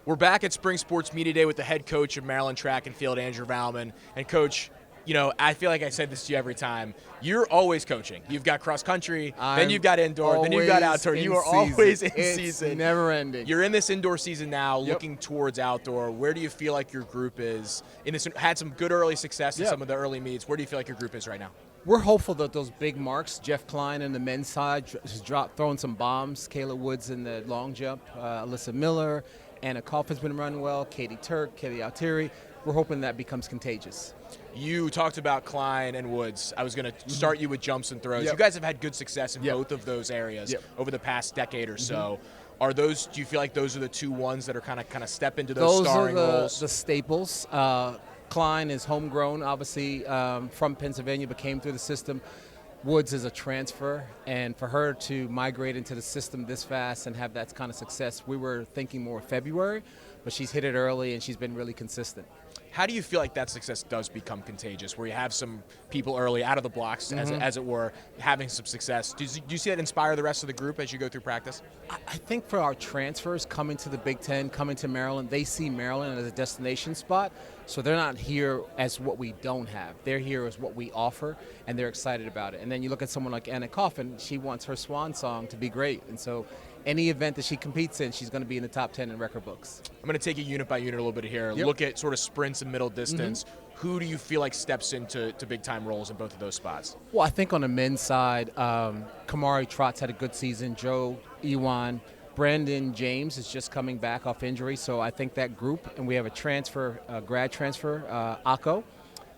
We're back at Spring Sports Media Day with the head coach of Maryland Track and Field, Andrew Valmon. And, Coach, I feel like I said this to you every time. You're always coaching. You've got cross country, then you've got indoor, then you've got outdoor. You are always in season. It's never ending. You're in this indoor season now, looking towards outdoor. Where do you feel like your group is? Had some good early success in some of the early meets. Where do you feel like your group is right now? We're hopeful that those big marks, Jeff Klein on the men's side, throwing some bombs. Kayla Woods in the long jump, Alyssa Miller, Anna Coffin's been running well, Katie Turk, Kelly Altieri. We're hoping that becomes contagious. You talked about Klein and Woods. I was going to start you with jumps and throws. You guys have had good success in both of those areas over the past decade or so. Are those? Do you feel like those are the two ones that are kind of step into those starring roles? The staples. Klein is homegrown, obviously from Pennsylvania, but came through the system. Woods is a transfer, and for her to migrate into the system this fast and have that kind of success, we were thinking more February, but she's hit it early and she's been really consistent. How do you feel like that success does become contagious, where you have some people early out of the blocks, as it were, having some success? Do you see that inspire the rest of the group as you go through practice? I think for our transfers coming to the Big Ten, coming to Maryland, they see Maryland as a destination spot, so they're not here as what we don't have. They're here as what we offer, and they're excited about it. And then you look at someone like Anna Coffin, she wants her swan song to be great, and so any event that she competes in, she's going to be in the top 10 in record books. I'm going to take it unit by unit a little bit here. Look at sort of sprints and middle distance. Who do you feel like steps into big-time roles in both of those spots? Well, I think on the men's side, Kamari Trotz had a good season. Joe Ewan, Brandon James is just coming back off injury, so I think that group, and we have a transfer, grad transfer, Akko,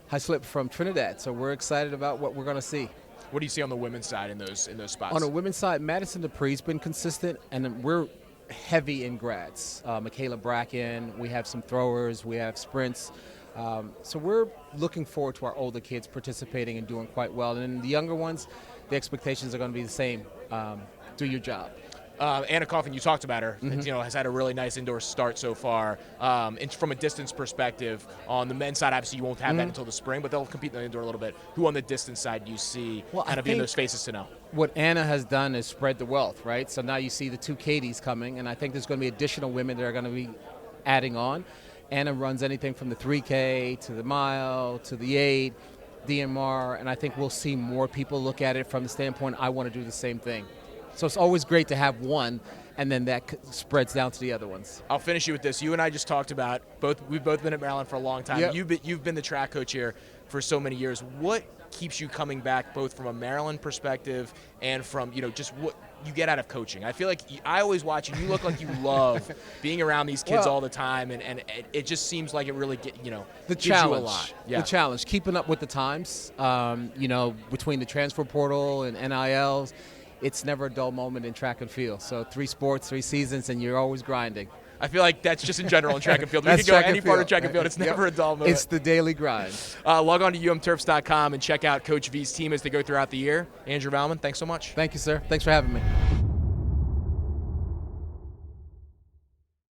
has slipped from Trinidad, so we're excited about what we're going to see. What do you see on the women's side in those spots? On the women's side, Madison Dupree's been consistent, and we're heavy in grads. Michaela Bracken, we have some throwers, we have sprints. So we're looking forward to our older kids participating and doing quite well. And the younger ones, the expectations are going to be the same. Do your job. Anna Coffin, you talked about her, has had a really nice indoor start so far. And from a distance perspective, on the men's side, obviously you won't have that until the spring, but they'll compete in the indoor a little bit. Who on the distance side do you see kind of being those faces to know? What Anna has done is spread the wealth, right? So now you see the two Katies coming, and I think there's going to be additional women that are going to be adding on. Anna runs anything from the 3K to the mile to the 8, DMR, and I think we'll see more people look at it from the standpoint, I want to do the same thing. So it's always great to have one, and then that spreads down to the other ones. I'll finish you with this. You and I just talked about we've both been at Maryland for a long time. You've been the track coach here for so many years. What keeps you coming back, both from a Maryland perspective and from just what you get out of coaching? I feel like I always watch you. You look like you love being around these kids all the time, and it just seems like it really the gives challenge, you a lot. Yeah. The challenge, keeping up with the times. Between the transfer portal and NILs. It's never a dull moment in track and field. So 3 sports, 3 seasons, and you're always grinding. I feel like that's just in general in track and field. We could go any part of track and field. It's never a dull moment. It's the daily grind. Log on to umturfs.com and check out Coach V's team as they go throughout the year. Andrew Valmon, thanks so much. Thank you, sir. Thanks for having me.